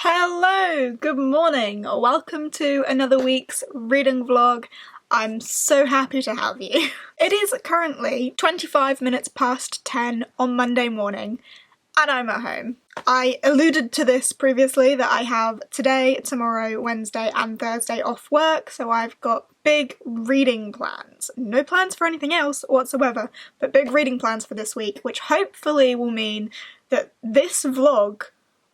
Hello, good morning. Welcome to another week's reading vlog. I'm so happy to have you. It is currently 25 minutes past 10 on Monday morning and I'm at home. I alluded to this previously that I have today, tomorrow, Wednesday and Thursday off work, so I've got big reading plans. No plans for anything else whatsoever, but big reading plans for this week, which hopefully will mean that this vlog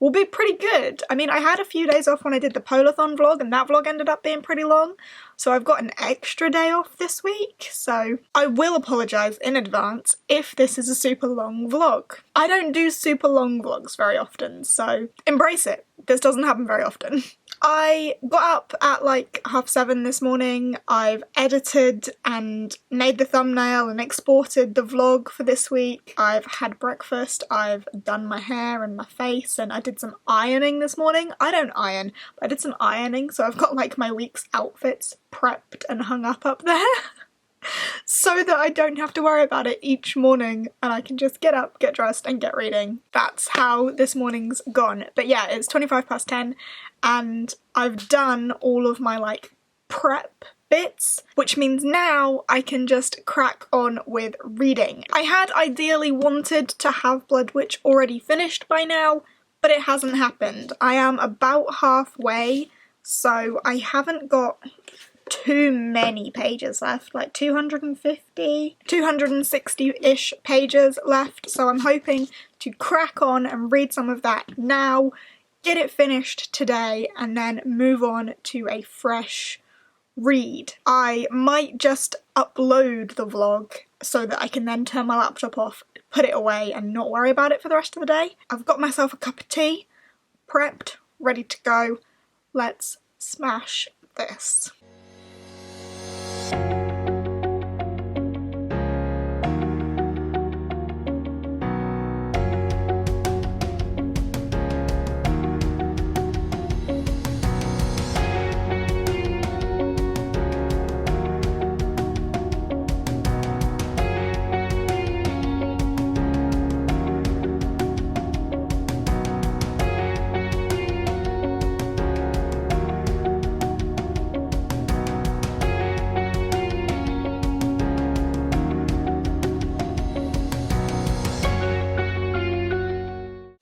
will be pretty good. I mean, I had a few days off when I did the Polathon vlog and that vlog ended up being pretty long, so I've got an extra day off this week, so I will apologise in advance if this is a super long vlog. I don't do super long vlogs very often, so embrace it. This doesn't happen very often. I got up at like 7:30 this morning. I've edited and made the thumbnail and exported the vlog for this week. I've had breakfast, I've done my hair and my face, and I did some ironing this morning. I don't iron, but I did some ironing, so I've got like my week's outfits prepped and hung up there. So that I don't have to worry about it each morning and I can just get up, get dressed and get reading. That's how this morning's gone. But yeah, it's 25 past 10 and I've done all of my like prep bits, which means now I can just crack on with reading. I had ideally wanted to have Blood Witch already finished by now, but it hasn't happened. I am about halfway, so I haven't got too many pages left, like 260-ish pages left, so I'm hoping to crack on and read some of that now, get it finished today, and then move on to a fresh read. I might just upload the vlog so that I can then turn my laptop off, put it away, and not worry about it for the rest of the day. I've got myself a cup of tea, prepped, ready to go. Let's smash this.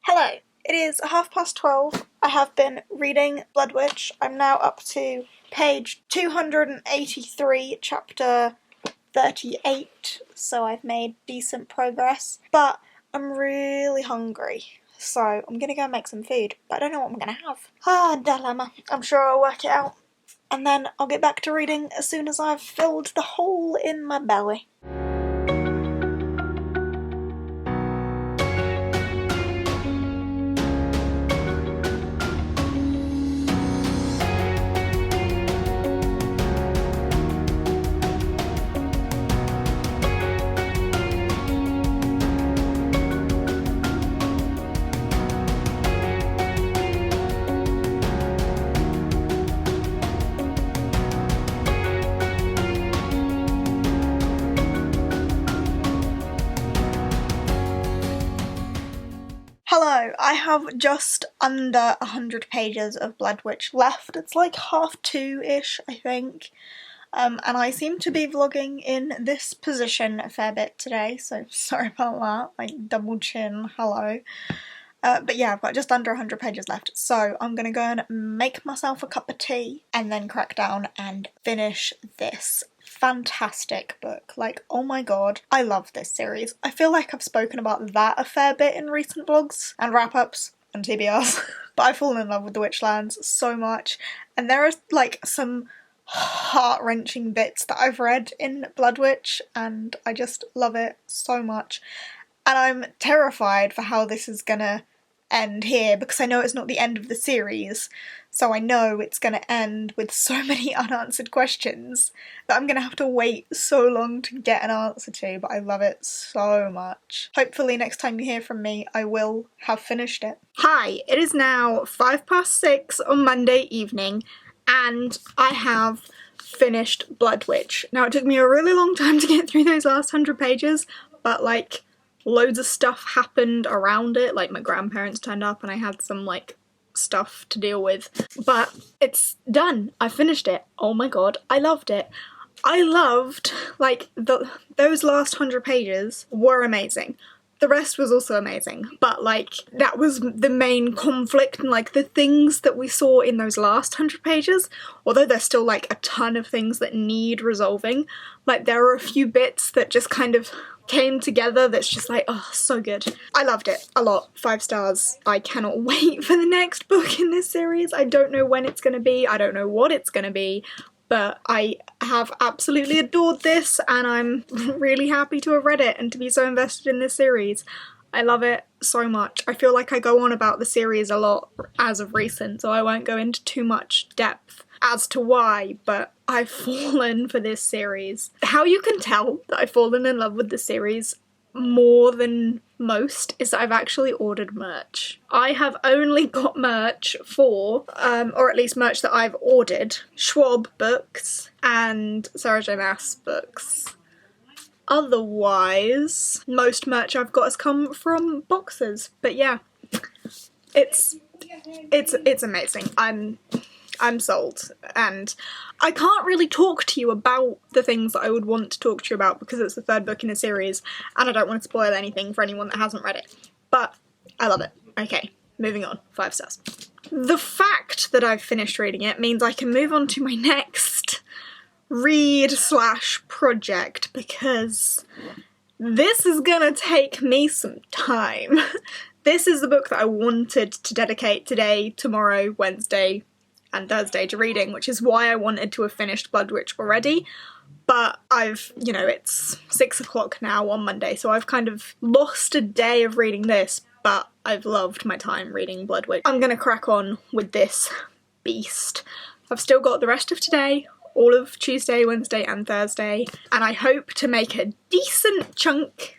Hello, it is 12:30. I have been reading Blood Witch. I'm now up to page 283, chapter 38, so I've made decent progress, but I'm really hungry, so I'm gonna go make some food, but I don't know what I'm gonna have. Dilemma. I'm sure I'll work it out, and then I'll get back to reading as soon as I've filled the hole in my belly. Hello, I have just under 100 pages of Blood Witch left. It's like 2:30-ish, I think. And I seem to be vlogging in this position a fair bit today, so sorry about that, like double chin, hello. But yeah, I've got just under 100 pages left, so I'm gonna go and make myself a cup of tea and then crack down and finish this fantastic book. Like, oh my god, I love this series. I feel like I've spoken about that a fair bit in recent vlogs and wrap-ups and TBRs, but I've fallen in love with the Witchlands so much, and there are like some heart-wrenching bits that I've read in Blood Witch and I just love it so much, and I'm terrified for how this is gonna end here because I know it's not the end of the series, so I know it's going to end with so many unanswered questions that I'm going to have to wait so long to get an answer to, but I love it so much. Hopefully next time you hear from me I will have finished it. Hi, it is now 6:05 on Monday evening and I have finished Blood Witch. Now it took me a really long time to get through those last 100 pages, but like loads of stuff happened around it, like my grandparents turned up and I had some like stuff to deal with. But it's done. I finished it. Oh my god, I loved it. I loved, like, those last 100 pages were amazing. The rest was also amazing, but, like, that was the main conflict, and, like, the things that we saw in those last 100 pages, although there's still, like, a ton of things that need resolving, like, there are a few bits that just kind of came together that's just like, oh, so good. I loved it a lot. 5 stars. I cannot wait for the next book in this series. I don't know when it's gonna be, I don't know what it's gonna be, but I have absolutely adored this, and I'm really happy to have read it and to be so invested in this series. I love it so much. I feel like I go on about the series a lot as of recent, so I won't go into too much depth as to why, but I've fallen for this series. How you can tell that I've fallen in love with the series more than most is that I've actually ordered merch. I have only got merch for, or at least merch that I've ordered, Schwab books and Sarah J Maas books. Otherwise, most merch I've got has come from boxes. But yeah, it's amazing. I'm sold, and I can't really talk to you about the things that I would want to talk to you about because it's the 3rd book in a series and I don't want to spoil anything for anyone that hasn't read it, but I love it. Okay, moving on. 5 stars. The fact that I've finished reading it means I can move on to my next read/project, because this is gonna take me some time. This is the book that I wanted to dedicate today, tomorrow, Wednesday, and Thursday to reading, which is why I wanted to have finished Blood Witch already, but I've, you know, it's 6 o'clock now on Monday, so I've kind of lost a day of reading this, but I've loved my time reading Blood Witch. I'm gonna crack on with this beast. I've still got the rest of today, all of Tuesday, Wednesday and Thursday, and I hope to make a decent chunk,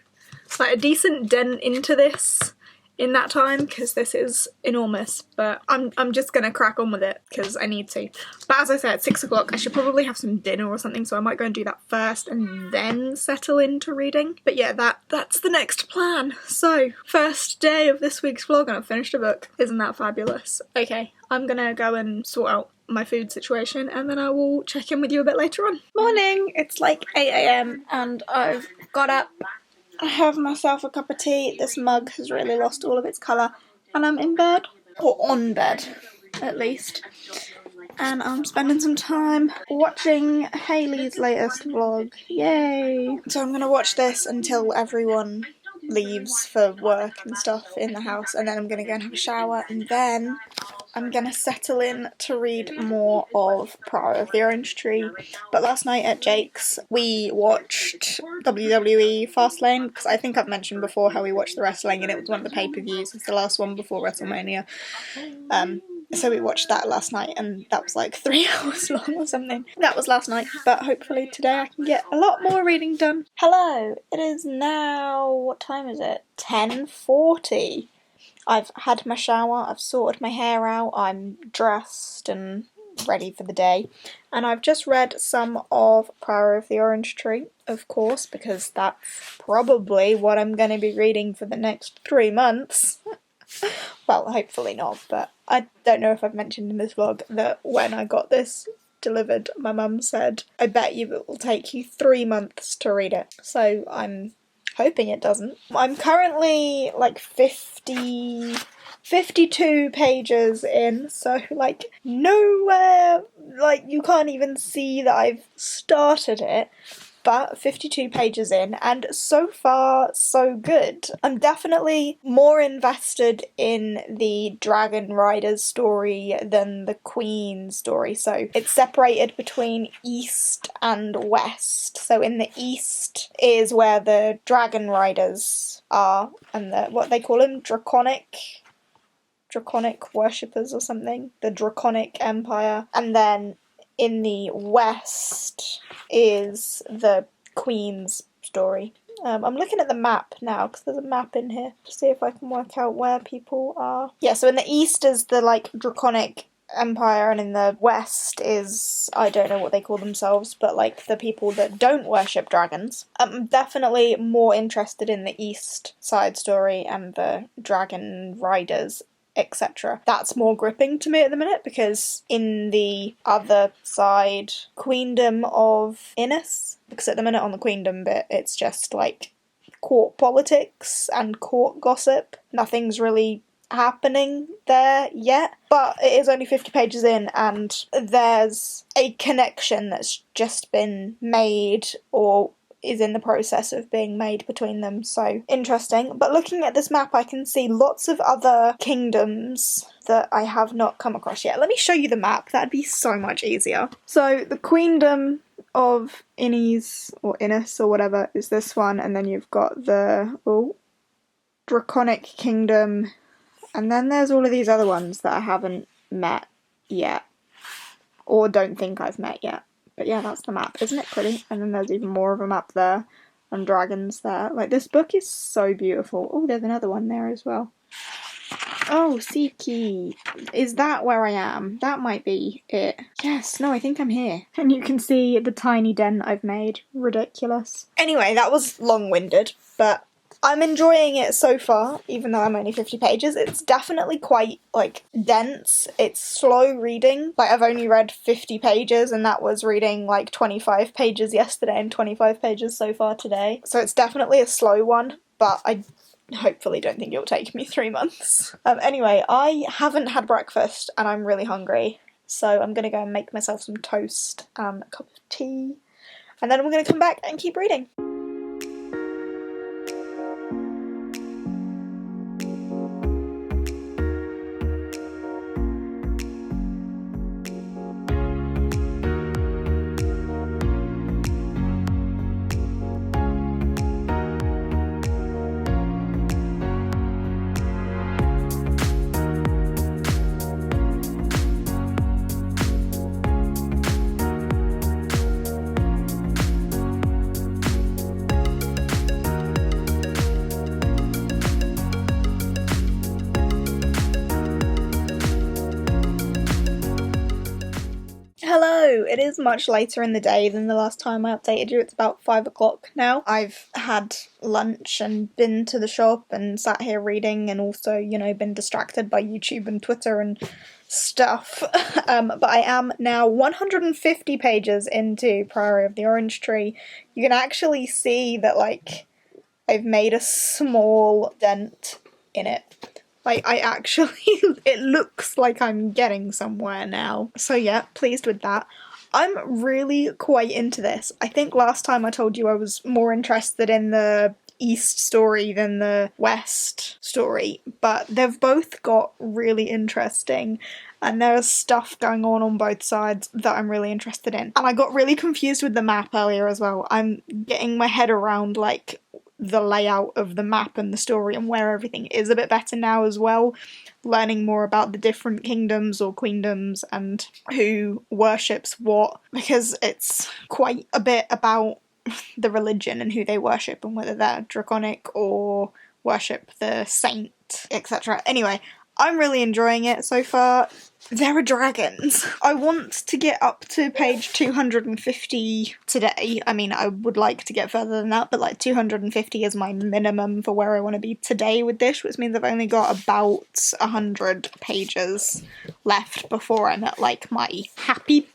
like a decent dent into this in that time, because this is enormous, but I'm just gonna crack on with it because I need to. But as I said, 6 o'clock, I should probably have some dinner or something, so I might go and do that first and then settle into reading. But yeah, that's the next plan. So, first day of this week's vlog and I've finished a book. Isn't that fabulous? Okay, I'm gonna go and sort out my food situation and then I will check in with you a bit later on. Morning! It's like 8 AM and I've got up. I have myself a cup of tea. This mug has really lost all of its colour and I'm in bed, or on bed at least, and I'm spending some time watching Hayley's latest vlog. Yay! So I'm gonna watch this until everyone leaves for work and stuff in the house, and then I'm gonna go and have a shower, and then I'm gonna settle in to read more of Priory of the Orange Tree. But last night at Jake's we watched WWE Fastlane, because I think I've mentioned before how we watched the wrestling and it was one of the pay-per-views. It's the last one before WrestleMania. So we watched that last night and that was like 3 hours long or something. That was last night, but hopefully today I can get a lot more reading done. Hello! It is now, what time is it? 10:40. I've had my shower, I've sorted my hair out, I'm dressed and ready for the day. And I've just read some of Priory of the Orange Tree, of course, because that's probably what I'm going to be reading for the next 3 months. Well, hopefully not, but I don't know if I've mentioned in this vlog that when I got this delivered, my mum said, I bet you it will take you 3 months to read it. So I'm hoping it doesn't. I'm currently like 52 pages in, so like nowhere, like you can't even see that I've started it, but 52 pages in, and so far so good. I'm definitely more invested in the Dragon Riders story than the Queen story, so it's separated between East and West. So in the East is where the Dragon Riders are, and what they call them, draconic worshippers or something, the Draconic Empire, and then in the West is the Queen's story. I'm looking at the map now, because there's a map in here, to see if I can work out where people are. Yeah, so in the East is the, like, Draconic Empire, and in the West is, I don't know what they call themselves, but, like, the people that don't worship dragons. I'm definitely more interested in the East side story and the Dragon Riders etc. That's more gripping to me at the minute, because in the other side, Queendom of Innis, because at the minute on the Queendom bit, it's just like court politics and court gossip. Nothing's really happening there yet, but it is only 50 pages in, and there's a connection that's just been made, or is in the process of being made between them, so interesting. But looking at this map, I can see lots of other kingdoms that I have not come across yet. Let me show you the map, that'd be so much easier. So the Queendom of Innis, or Innis, or whatever, is this one, and then you've got the Draconic Kingdom, and then there's all of these other ones that I haven't met yet, or don't think I've met yet. But yeah, that's the map. Isn't it pretty? And then there's even more of a map there, and dragons there. Like, this book is so beautiful. Oh, there's another one there as well. Oh, Siki. Is that where I am? That might be it. Yes, no, I think I'm here. And you can see the tiny dent I've made. Ridiculous. Anyway, that was long-winded, but I'm enjoying it so far, even though I'm only 50 pages. It's definitely quite, like, dense. It's slow reading. Like, I've only read 50 pages, and that was reading, like, 25 pages yesterday and 25 pages so far today. So it's definitely a slow one, but I hopefully don't think it'll take me 3 months. Anyway, I haven't had breakfast, and I'm really hungry. So I'm gonna go and make myself some toast and a cup of tea, and then I'm gonna come back and keep reading. Hello! It is much later in the day than the last time I updated you. It's about 5 o'clock now. I've had lunch and been to the shop and sat here reading, and also, you know, been distracted by YouTube and Twitter and stuff. But I am now 150 pages into Priory of the Orange Tree. You can actually see that, like, I've made a small dent in it. Like, it looks like I'm getting somewhere now. So yeah, pleased with that. I'm really quite into this. I think last time I told you I was more interested in the East story than the West story, but they've both got really interesting, and there's stuff going on both sides that I'm really interested in. And I got really confused with the map earlier as well. I'm getting my head around, like, the layout of the map and the story and where everything is a bit better now as well, learning more about the different kingdoms or queendoms and who worships what, because it's quite a bit about the religion and who they worship and whether they're draconic or worship the saint, etc. Anyway, I'm really enjoying it so far. There are dragons. I want to get up to page 250 today. I mean, I would like to get further than that, but like 250 is my minimum for where I want to be today with this, which means I've only got about 100 pages left before I'm at, like, my happy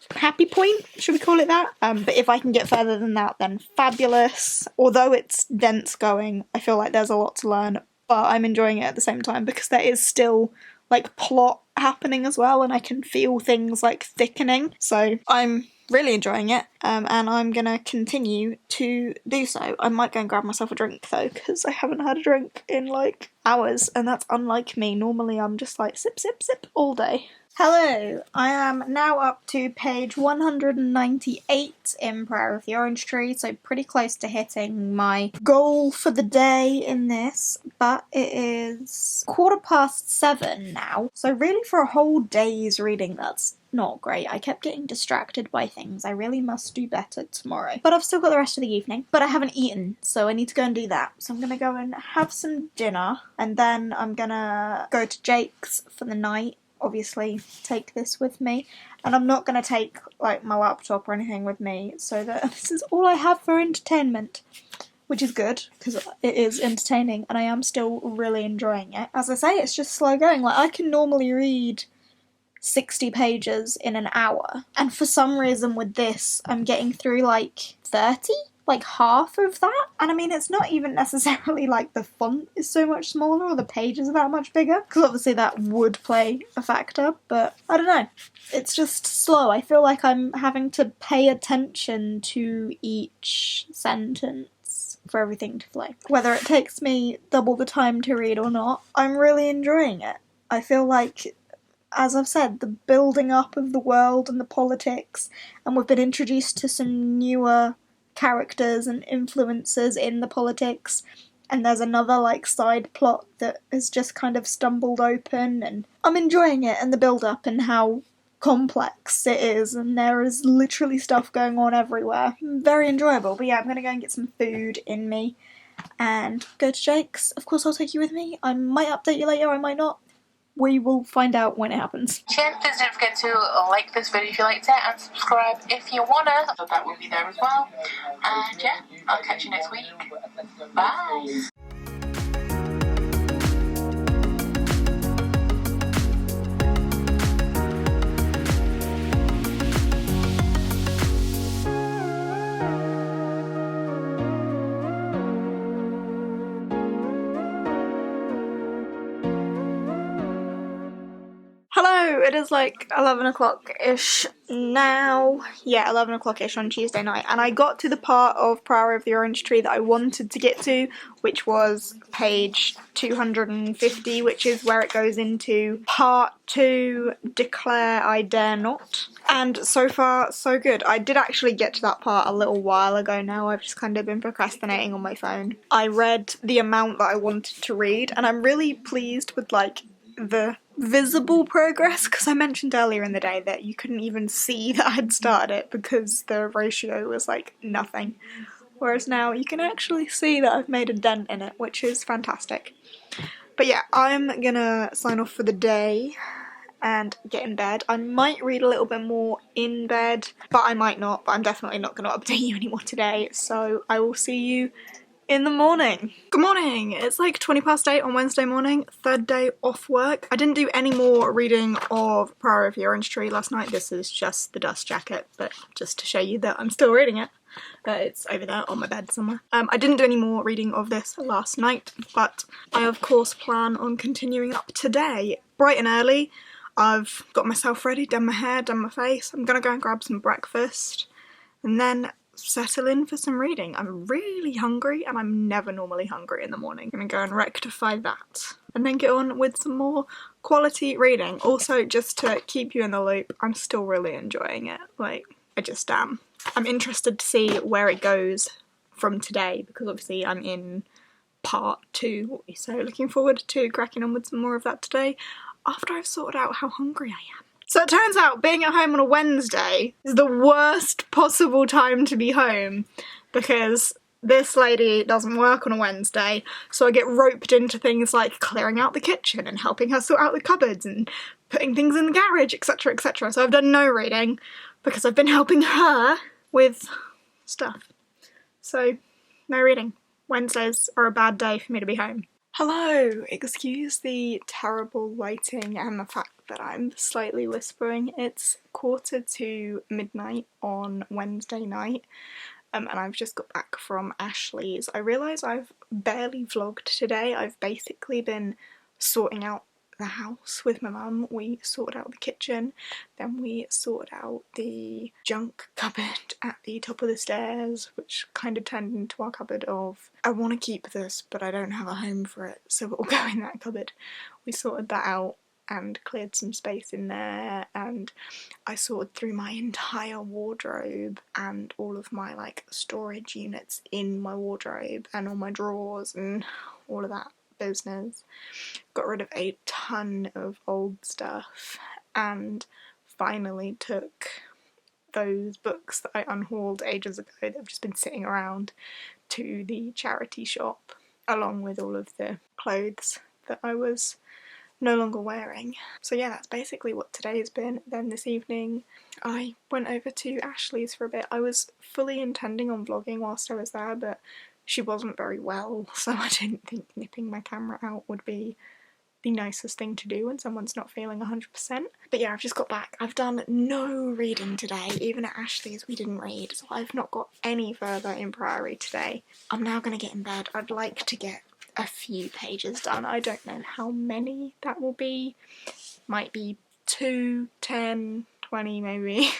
point, should we call it that? But if I can get further than that, then fabulous. Although it's dense going, I feel like there's a lot to learn, but I'm enjoying it at the same time because there is still, like, plot happening as well, and I can feel things, like, thickening. So I'm really enjoying it, and I'm gonna continue to do so. I might go and grab myself a drink though, because I haven't had a drink in, like, hours, and that's unlike me. Normally I'm just like sip, sip, sip all day. Hello, I am now up to page 198 in Priory of the Orange Tree, so pretty close to hitting my goal for the day in this, but it is 7:15 now, so really for a whole day's reading that's not great. I kept getting distracted by things. I really must do better tomorrow. But I've still got the rest of the evening, but I haven't eaten, so I need to go and do that. So I'm gonna go and have some dinner, and then I'm gonna go to Jake's for the night. Obviously take this with me, and I'm not going to take, like, my laptop or anything with me, so that this is all I have for entertainment, which is good, because it is entertaining, and I am still really enjoying it. As I say, it's just slow going. Like, I can normally read 60 pages in an hour, and for some reason with this, I'm getting through, like, 30? Like, half of that? And I mean, it's not even necessarily, like, the font is so much smaller, or the pages are that much bigger, because obviously that would play a factor, but I don't know. It's just slow. I feel like I'm having to pay attention to each sentence for everything to flow. Whether it takes me double the time to read or not, I'm really enjoying it. I feel like, as I've said, the building up of the world and the politics, and we've been introduced to some newer characters and influences in the politics, and there's another, like, side plot that has just kind of stumbled open, and I'm enjoying it, and the build-up, and how complex it is, and there is literally stuff going on everywhere. Very enjoyable. But yeah, I'm gonna go and get some food in me and go to Jake's. Of course, I'll take you with me. I might update you later, I might not. We will find out when it happens. Again, please don't forget to like this video if you liked it, and subscribe if you wanna. So that will be there as well. And yeah, I'll catch you next week. Bye. Hello, it is like 11 o'clock-ish now. Yeah, 11 o'clock-ish on Tuesday night, and I got to the part of Priory of the Orange Tree that I wanted to get to, which was page 250, which is where it goes into part 2, Declare I Dare Not. And so far, so good. I did actually get to that part a little while ago now. I've just kind of been procrastinating on my phone. I read the amount that I wanted to read, and I'm really pleased with, like, the visible progress, because I mentioned earlier in the day that you couldn't even see that I'd started it because the ratio was like nothing, whereas now you can actually see that I've made a dent in it, which is fantastic. But yeah, I'm gonna sign off for the day and get in bed. I might read a little bit more in bed, but I might not, but I'm definitely not going to update you anymore today, so I will see you in the morning. Good morning! It's like 8:20 on Wednesday morning, third day off work. I didn't do any more reading of Priory of the Orange Tree last night. This is just the dust jacket, but just to show you that I'm still reading it. It's over there on my bed somewhere. I didn't do any more reading of this last night, but I of course plan on continuing up today. Bright and early, I've got myself ready, done my hair, done my face. I'm gonna go and grab some breakfast, and then settle in for some reading. I'm really hungry, and I'm never normally hungry in the morning. I'm gonna go and rectify that, and then get on with some more quality reading. Also, just to keep you in the loop, I'm still really enjoying it. Like, I just am. I'm interested to see where it goes from today, because obviously I'm in part 2, so looking forward to cracking on with some more of that today, after I've sorted out how hungry I am. So it turns out being at home on a Wednesday is the worst possible time to be home, because this lady doesn't work on a Wednesday, so I get roped into things like clearing out the kitchen and helping her sort out the cupboards and putting things in the garage, etc, etc. So I've done no reading because I've been helping her with stuff. So no reading. Wednesdays are a bad day for me to be home. Hello! Excuse the terrible lighting and the fact that I'm slightly whispering. It's midnight on Wednesday night, and I've just got back from Ashley's. I realise I've barely vlogged today. I've basically been sorting out the house with my mum. We sorted out the kitchen, then we sorted out the junk cupboard at the top of the stairs, which kind of turned into our cupboard of, I want to keep this but I don't have a home for it, so it will go in that cupboard. We sorted that out and cleared some space in there, and I sorted through my entire wardrobe and all of my like storage units in my wardrobe and all my drawers and all of that business. Got rid of a ton of old stuff, and finally took those books that I unhauled ages ago that have just been sitting around to the charity shop, along with all of the clothes that I was no longer wearing. So yeah, that's basically what today has been. Then this evening I went over to Ashley's for a bit. I was fully intending on vlogging whilst I was there, but she wasn't very well, so I didn't think nipping my camera out would be the nicest thing to do when someone's not feeling 100%. But yeah, I've just got back. I've done no reading today. Even at Ashley's we didn't read, so I've not got any further in Priory today. I'm now gonna get in bed. I'd like to get a few pages done. I don't know how many that will be. Might be 2, 10, 20 maybe.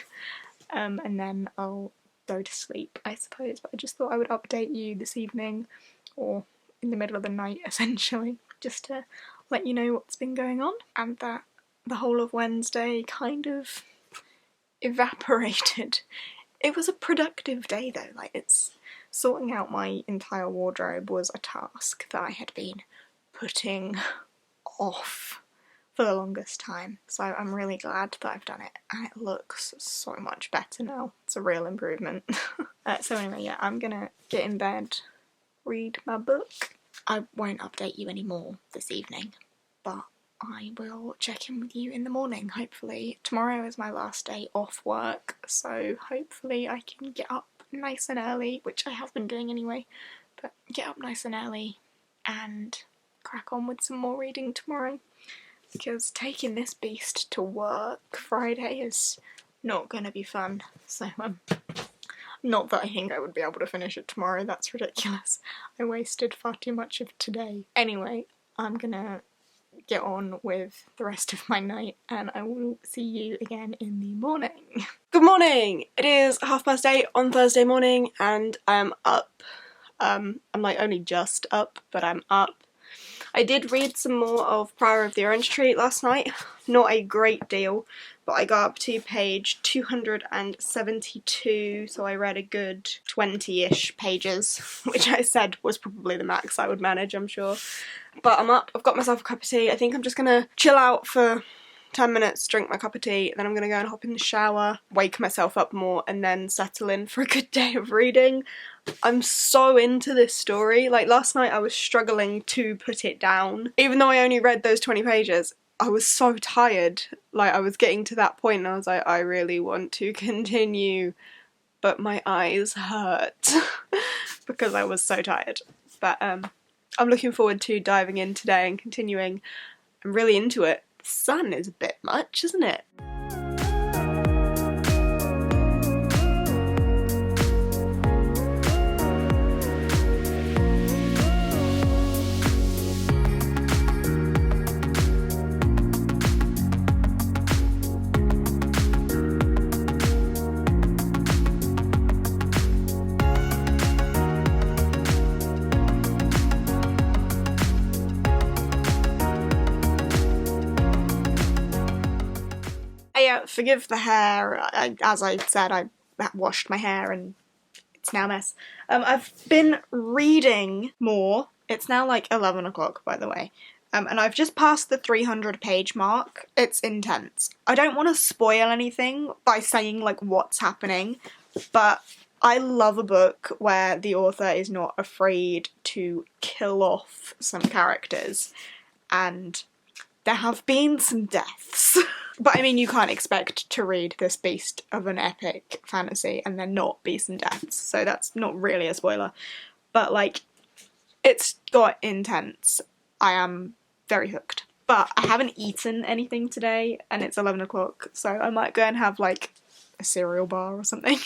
And then I'll go to sleep, I suppose. But I just thought I would update you this evening, or in the middle of the night essentially, just to let you know what's been going on, and that the whole of Wednesday kind of evaporated. It was a productive day though, like it's sorting out my entire wardrobe was a task that I had been putting off for the longest time, so I'm really glad that I've done it, and it looks so much better now. It's a real improvement. So anyway, yeah, I'm gonna get in bed, read my book. I won't update you anymore this evening, but I will check in with you in the morning, hopefully. Tomorrow is my last day off work, so hopefully I can get up nice and early, which I have been doing anyway, but get up nice and early and crack on with some more reading tomorrow, because taking this beast to work Friday is not going to be fun. So not that I think I would be able to finish it tomorrow, that's ridiculous. I wasted far too much of today. Anyway, I'm gonna get on with the rest of my night, and I will see you again in the morning. Good morning! It is 8:30 on Thursday morning and I'm up. I'm like only just up, but I'm up. I did read some more of Priory of the Orange Tree last night. Not a great deal, but I got up to page 272, so I read a good 20-ish pages, which I said was probably the max I would manage, I'm sure. But I'm up, I've got myself a cup of tea. I think I'm just gonna chill out for 10 minutes, drink my cup of tea, then I'm gonna go and hop in the shower, wake myself up more, and then settle in for a good day of reading. I'm so into this story. Like last night I was struggling to put it down. Even though I only read those 20 pages, I was so tired. Like I was getting to that point and I was like, I really want to continue, but my eyes hurt because I was so tired. But I'm looking forward to diving in today and continuing. I'm really into it. The sun is a bit much, isn't it? Forgive the hair. As I said, I washed my hair and it's now a mess. I've been reading more. It's now like 11 o'clock, by the way. And I've just passed the 300 page mark. It's intense. I don't want to spoil anything by saying like what's happening, but I love a book where the author is not afraid to kill off some characters, and there have been some deaths. But I mean, you can't expect to read this beast of an epic fantasy and then not be some deaths, so that's not really a spoiler. But like, it's got intense. I am very hooked. But I haven't eaten anything today and it's 11 o'clock, so I might go and have like a cereal bar or something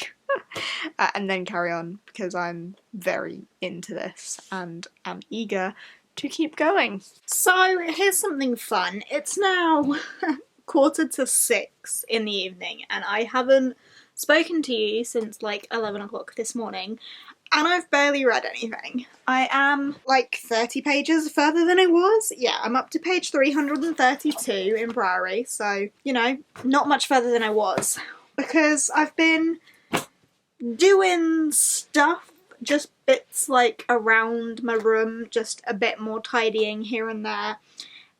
and then carry on, because I'm very into this and am eager to keep going. So here's something fun. It's now 5:45 in the evening and I haven't spoken to you since like 11 o'clock this morning, and I've barely read anything. I am like 30 pages further than I was. Yeah, I'm up to page 332 in Priory, so, you know, not much further than I was, because I've been doing stuff, just bits like around my room, just a bit more tidying here and there,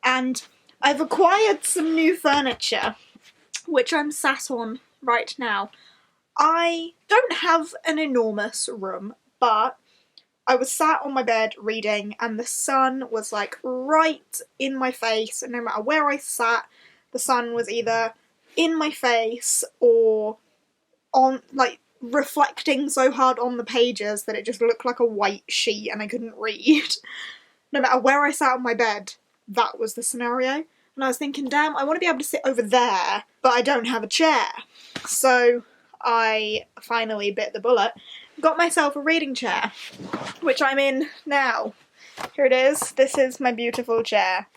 and I've acquired some new furniture, which I'm sat on right now. I don't have an enormous room, but I was sat on my bed reading and the sun was like right in my face, and no matter where I sat, the sun was either in my face or on, like, reflecting so hard on the pages that it just looked like a white sheet and I couldn't read. No matter where I sat on my bed, that was the scenario. And I was thinking, damn, I want to be able to sit over there, but I don't have a chair. So I finally bit the bullet, got myself a reading chair, which I'm in now. Here it is. This is my beautiful chair.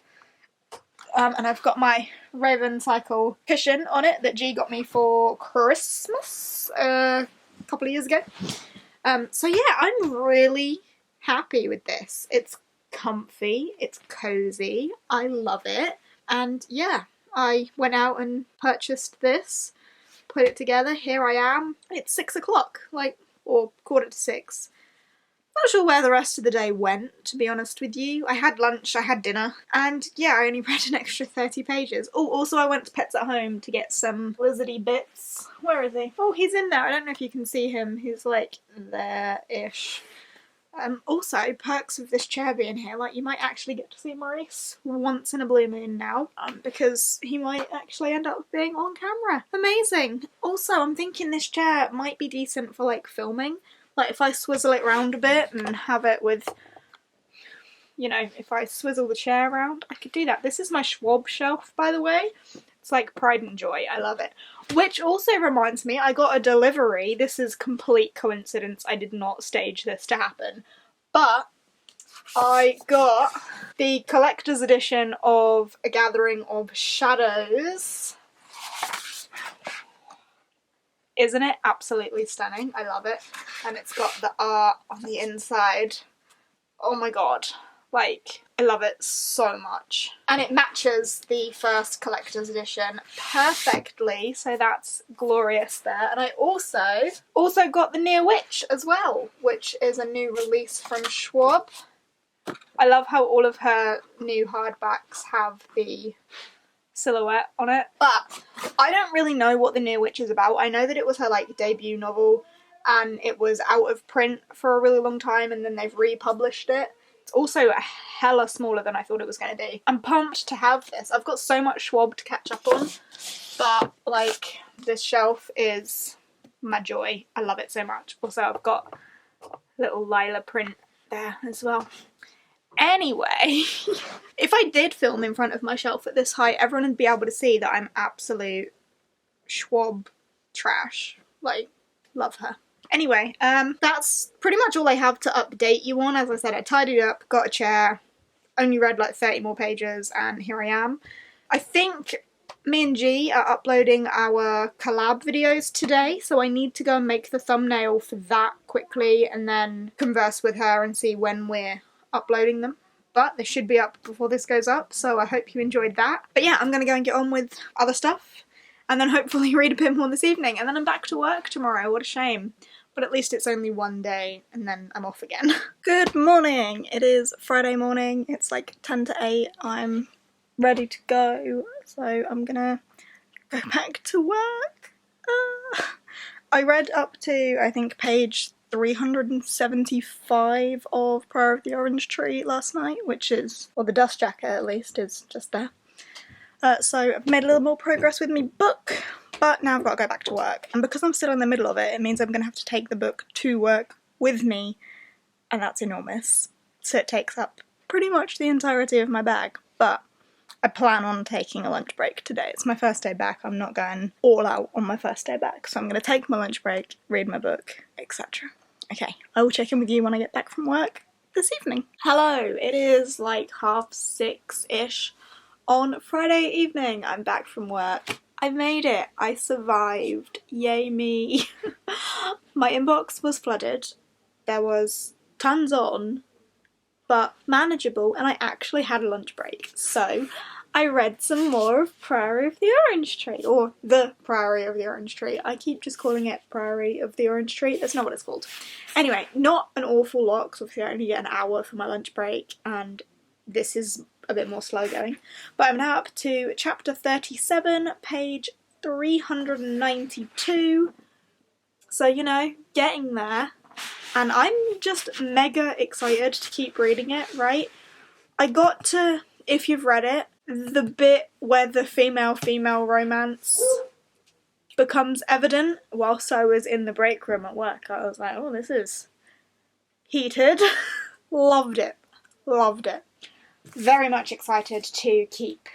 And I've got my Raven Cycle cushion on it that G got me for Christmas a couple of years ago. So yeah, I'm really happy with this. It's comfy, it's cozy, I love it. And yeah, I went out and purchased this, put it together, here I am. It's 6 o'clock, or 5:45. Not sure where the rest of the day went, to be honest with you. I had lunch, I had dinner, and yeah, I only read an extra 30 pages. Oh, also I went to Pets at Home to get some lizardy bits. Where is he? Oh, he's in there. I don't know if you can see him. He's there-ish. Also, perks of this chair being here, you might actually get to see Maurice once in a blue moon now, because he might actually end up being on camera. Amazing! Also, I'm thinking this chair might be decent for, filming. If I swizzle it round a bit and have it with, if I swizzle the chair around, I could do that. This is my Schwab shelf, by the way. It's pride and joy. I love it. Which also reminds me, I got a delivery. This is complete coincidence. I did not stage this to happen. But I got the collector's edition of A Gathering of Shadows. Isn't it absolutely stunning? I love it. And it's got the art on the inside. Oh my god. I love it so much. And it matches the first collector's edition perfectly, so that's glorious there. And I also got the Near Witch as well, which is a new release from Schwab. I love how all of her new hardbacks have the silhouette on it, but I don't really know what the Near Witch is about. I know that it was her debut novel and it was out of print for a really long time and then they've republished it. It's also a hella smaller than I thought it was going to be. I'm pumped to have this. I've got so much Schwab to catch up on, but this shelf is my joy. I love it so much. Also, I've got a little Lila print there as well. Anyway, if I did film in front of my shelf at this height, everyone would be able to see that I'm absolute Schwab trash. Love her. Anyway, that's pretty much all I have to update you on. As I said, I tidied up, got a chair, only read 30 more pages, and here I am. I think me and G are uploading our collab videos today, so I need to go and make the thumbnail for that quickly and then converse with her and see when we're uploading them. But they should be up before this goes up, so I hope you enjoyed that. But yeah, I'm gonna go and get on with other stuff, and then hopefully read a bit more this evening, and then I'm back to work tomorrow. What a shame. But at least it's only one day, and then I'm off again. Good morning! It is Friday morning, it's 10 to 8, I'm ready to go, so I'm gonna go back to work. I read up to, I think, page 375 of Prayer of the Orange Tree last night, which is, well, the dust jacket at least is just there. So I've made a little more progress with my book, but now I've got to go back to work. And because I'm still in the middle of it, it means I'm going to have to take the book to work with me, and that's enormous. So it takes up pretty much the entirety of my bag, but I plan on taking a lunch break today. It's my first day back. I'm not going all out on my first day back, so I'm going to take my lunch break, read my book, etc. Okay, I will check in with you when I get back from work this evening. Hello, it is 6:30-ish on Friday evening. I'm back from work. I made it. I survived. Yay me. My inbox was flooded. There was tons on, but manageable, and I actually had a lunch break. So I read some more of Priory of the Orange Tree, or The Priory of the Orange Tree. I keep just calling it Priory of the Orange Tree. That's not what it's called. Anyway, not an awful lot, because obviously I only get an hour for my lunch break, and this is a bit more slow going. But I'm now up to chapter 37, page 392. So, getting there. And I'm just mega excited to keep reading it, right? I got to, if you've read it, the bit where the female-female romance becomes evident whilst I was in the break room at work. I was like, oh, this is heated. Loved it. Loved it. Very much excited to keep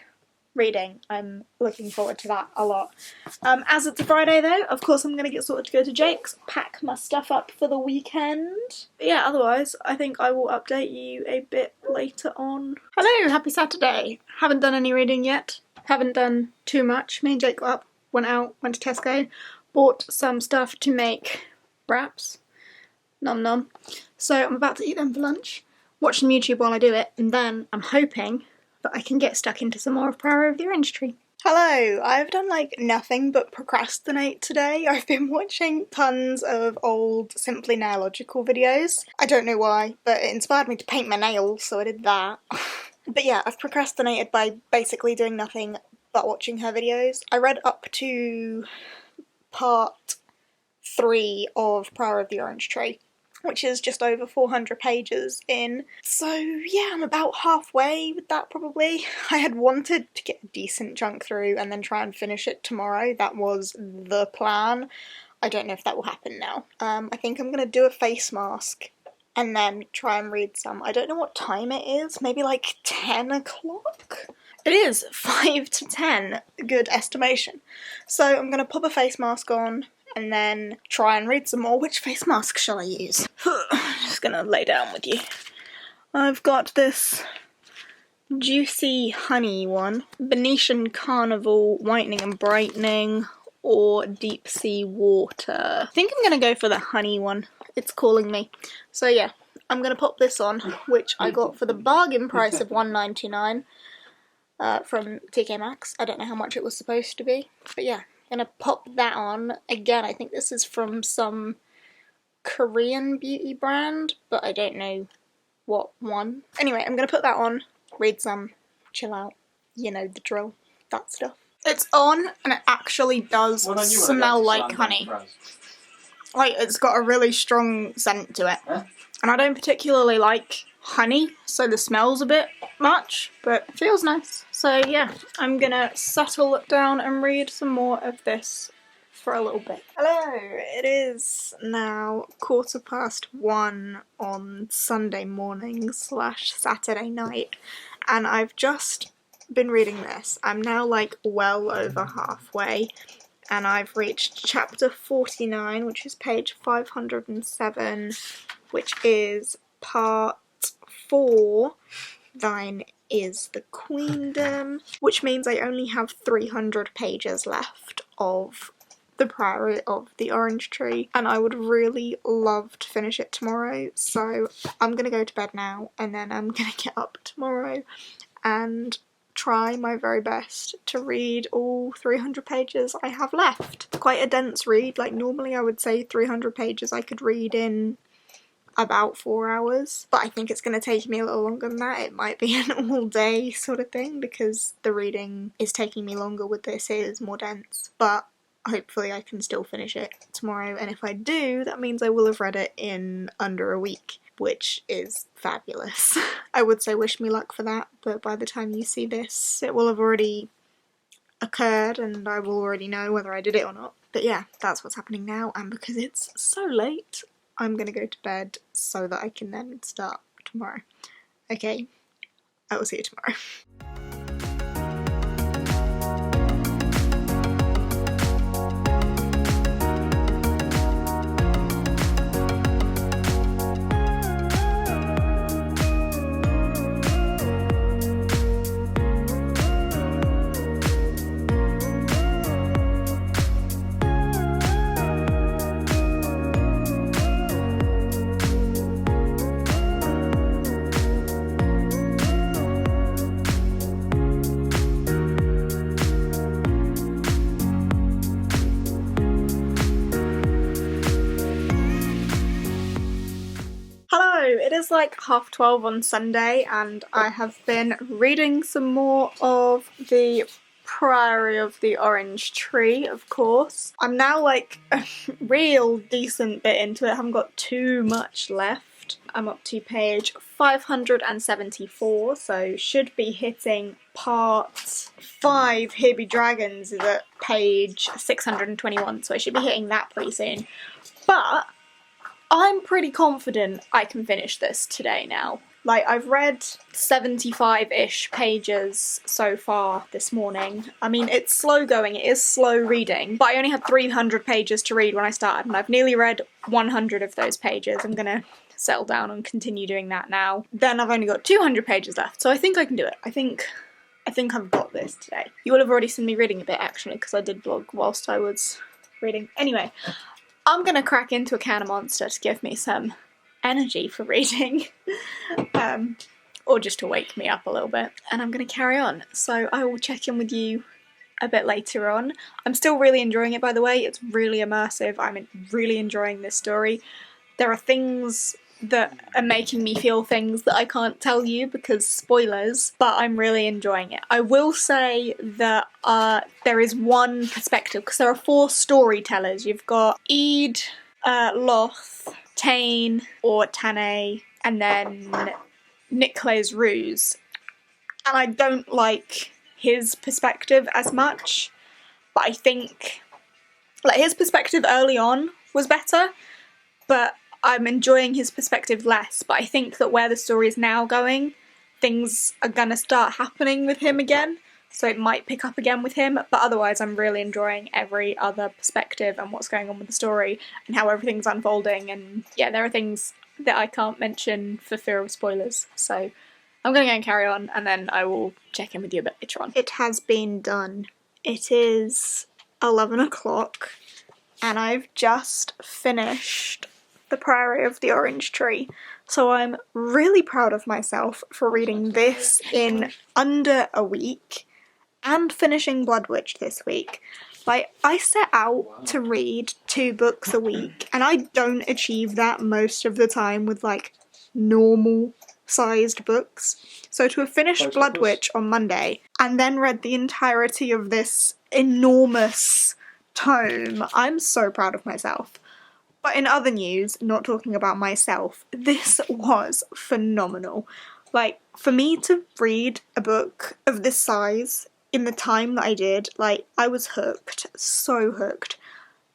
reading. I'm looking forward to that a lot. As it's a Friday though, of course I'm going to get sorted to go to Jake's, pack my stuff up for the weekend. But yeah, otherwise I think I will update you a bit later on. Hello, happy Saturday. Haven't done any reading yet. Haven't done too much. Me and Jake got up, went out, went to Tesco, bought some stuff to make wraps. Nom nom. So I'm about to eat them for lunch, watch some YouTube while I do it, and then I'm hoping that I can get stuck into some more of Priory of the Orange Tree. Hello, I've done like nothing but procrastinate today. I've been watching tons of old Simply Nailogical videos. I don't know why, but it inspired me to paint my nails, so I did that. But yeah, I've procrastinated by basically doing nothing but watching her videos. I read up to part 3 of Priory of the Orange Tree, which is just over 400 pages in. So yeah, I'm about halfway with that probably. I had wanted to get a decent chunk through and then try and finish it tomorrow. That was the plan. I don't know if that will happen now. I think I'm gonna do a face mask and then try and read some. I don't know what time it is, maybe like 10 o'clock? It is 5 to 10, good estimation. So I'm gonna pop a face mask on and then try and read some more. Which face mask shall I use? I'm just gonna lay down with you. I've got this Juicy Honey one. Venetian Carnival Whitening and Brightening or Deep Sea Water. I think I'm gonna go for the honey one. It's calling me. So yeah, I'm gonna pop this on, which I got for the bargain price of $1.99 from TK Maxx. I don't know how much it was supposed to be, but yeah. Gonna pop that on. Again, I think this is from some Korean beauty brand, but I don't know what one. Anyway, I'm gonna put that on, read some, chill out, you know the drill, that stuff. It's on and it actually does smell like honey. Like, it's got a really strong scent to it. And I don't particularly like honey, so the smell's a bit much, but it feels nice. So yeah, I'm gonna settle down and read some more of this for a little bit. Hello, it is now 1:15 on Sunday morning / Saturday night, and I've just been reading this. I'm now like well over halfway, and I've reached chapter 49, which is page 507, which is part 4, Thine is the Queendom, which means I only have 300 pages left of the Priory of the Orange Tree, and I would really love to finish it tomorrow, so I'm gonna go to bed now, and then I'm gonna get up tomorrow and try my very best to read all 300 pages I have left. Quite a dense read. Like, normally I would say 300 pages I could read in about 4 hours, but I think it's going to take me a little longer than that. It might be an all day sort of thing because the reading is taking me longer with this. It is more dense, but hopefully I can still finish it tomorrow, and if I do, that means I will have read it in under a week, which is fabulous. I would say wish me luck for that, but by the time you see this, it will have already occurred and I will already know whether I did it or not. But yeah, that's what's happening now, and because it's so late, I'm gonna go to bed so that I can then start tomorrow. Okay, I will see you tomorrow. It is like 12:30 on Sunday, and I have been reading some more of the Priory of the Orange Tree, of course. I'm now like a real decent bit into it, I haven't got too much left. I'm up to page 574, so should be hitting part 5, Here Be Dragons, is at page 621, so I should be hitting that pretty soon. But I'm pretty confident I can finish this today now. Like, I've read 75-ish pages so far this morning. I mean, it's slow going, it is slow reading, but I only had 300 pages to read when I started, and I've nearly read 100 of those pages. I'm gonna settle down and continue doing that now. Then I've only got 200 pages left, so I think I can do it. I think I've got this today. You will have already seen me reading a bit, actually, because I did vlog whilst I was reading. Anyway, I'm gonna crack into a can of Monster to give me some energy for reading, or just to wake me up a little bit, and I'm going to carry on. So I will check in with you a bit later on. I'm still really enjoying it, by the way. It's really immersive. I'm really enjoying this story. There are things that are making me feel things that I can't tell you because spoilers, but I'm really enjoying it. I will say that there is one perspective, because there are 4 storytellers. You've got Ede, Loth, Tane or Tane, and then Niclais Ruse. And I don't like his perspective as much, but I think, like, his perspective early on was better, but I'm enjoying his perspective less. But I think that where the story is now going, things are gonna start happening with him again, so it might pick up again with him, but otherwise I'm really enjoying every other perspective and what's going on with the story and how everything's unfolding. And yeah, there are things that I can't mention for fear of spoilers, so I'm gonna go and carry on, and then I will check in with you a bit later on. It has been done. It is 11 o'clock, and I've just finished The Priory of the Orange Tree. So I'm really proud of myself for reading this in under a week and finishing Blood Witch this week. Like, I set out to read 2 books a week, and I don't achieve that most of the time with, like, normal sized books. So to have finished Blood Witch on Monday and then read the entirety of this enormous tome, I'm so proud of myself. But in other news, not talking about myself, this was phenomenal. Like, for me to read a book of this size in the time that I did, like, I was hooked, so hooked.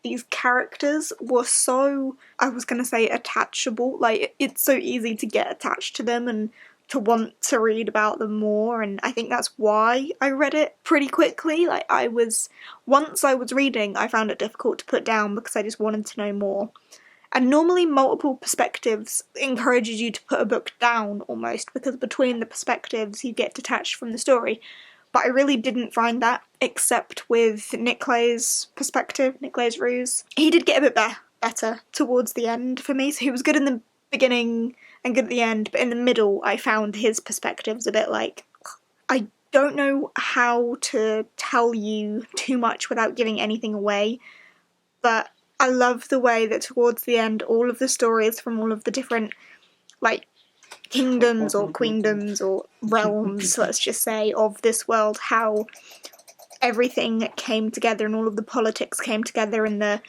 These characters were so, I was gonna say, attachable. Like, it's so easy to get attached to them and to want to read about them more, and I think that's why I read it pretty quickly. Like, once I was reading, I found it difficult to put down because I just wanted to know more. And normally multiple perspectives encourages you to put a book down almost, because between the perspectives you get detached from the story. But I really didn't find that, except with Niclais' perspective, Niclais Ruse. He did get a bit better towards the end for me, so he was good in the beginning and good at the end, but in the middle I found his perspectives a bit like, I don't know how to tell you too much without giving anything away, but I love the way that towards the end all of the stories from all of the different, like, kingdoms or queendoms or realms, let's just say, of this world, how everything came together and all of the politics came together and the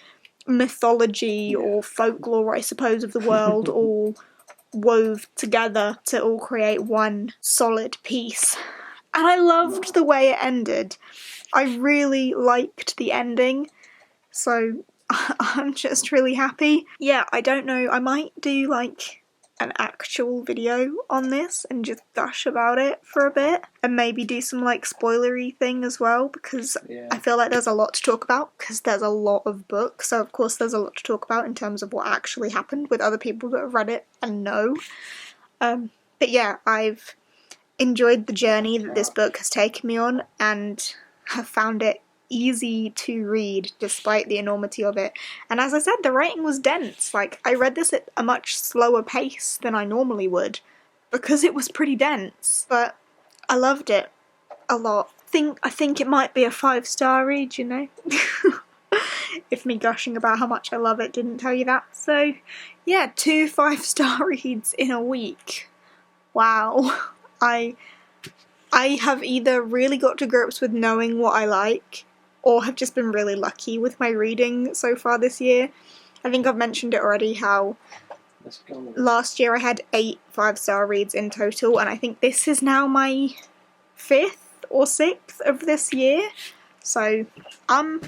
mythology or folklore, I suppose, of the world all wove together to all create one solid piece. And I loved the way it ended. I really liked the ending, so I'm just really happy. Yeah, I don't know, I might do, like, an actual video on this and just gush about it for a bit, and maybe do some, like, spoilery thing as well, because I feel like there's a lot to talk about, because there's a lot of books, so of course there's a lot to talk about in terms of what actually happened with other people that have read it and know. But yeah, I've enjoyed the journey that this book has taken me on, and have found it easy to read despite the enormity of it. And as I said, the writing was dense. Like, I read this at a much slower pace than I normally would because it was pretty dense, but I loved it a lot. I think it might be a 5-star read, you know. If me gushing about how much I love it didn't tell you that. So yeah, 2 5-star reads in a week. Wow. I have either really got to grips with knowing what I like, or have just been really lucky with my reading so far this year. I think I've mentioned it already, how last year I had 8 5-star reads in total, and I think this is now my 5th or 6th of this year, so I'm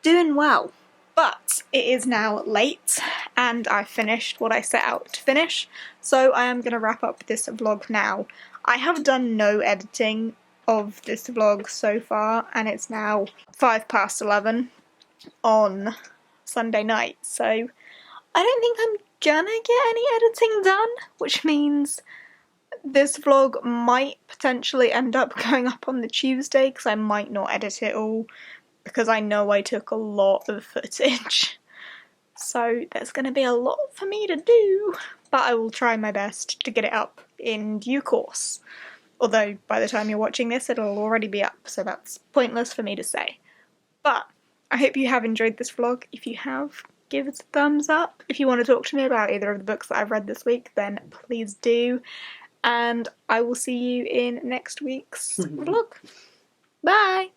doing well. But it is now late, and I finished what I set out to finish, so I am going to wrap up this vlog now. I have done no editing of this vlog so far, and it's now 11:05 on Sunday night, so I don't think I'm gonna get any editing done, which means this vlog might potentially end up going up on the Tuesday, because I might not edit it all, because I know I took a lot of footage. So there's going to be a lot for me to do, but I will try my best to get it up in due course. Although by the time you're watching this it'll already be up, so that's pointless for me to say. But I hope you have enjoyed this vlog. If you have, give it a thumbs up. If you want to talk to me about either of the books that I've read this week, then please do. And I will see you in next week's vlog. Bye!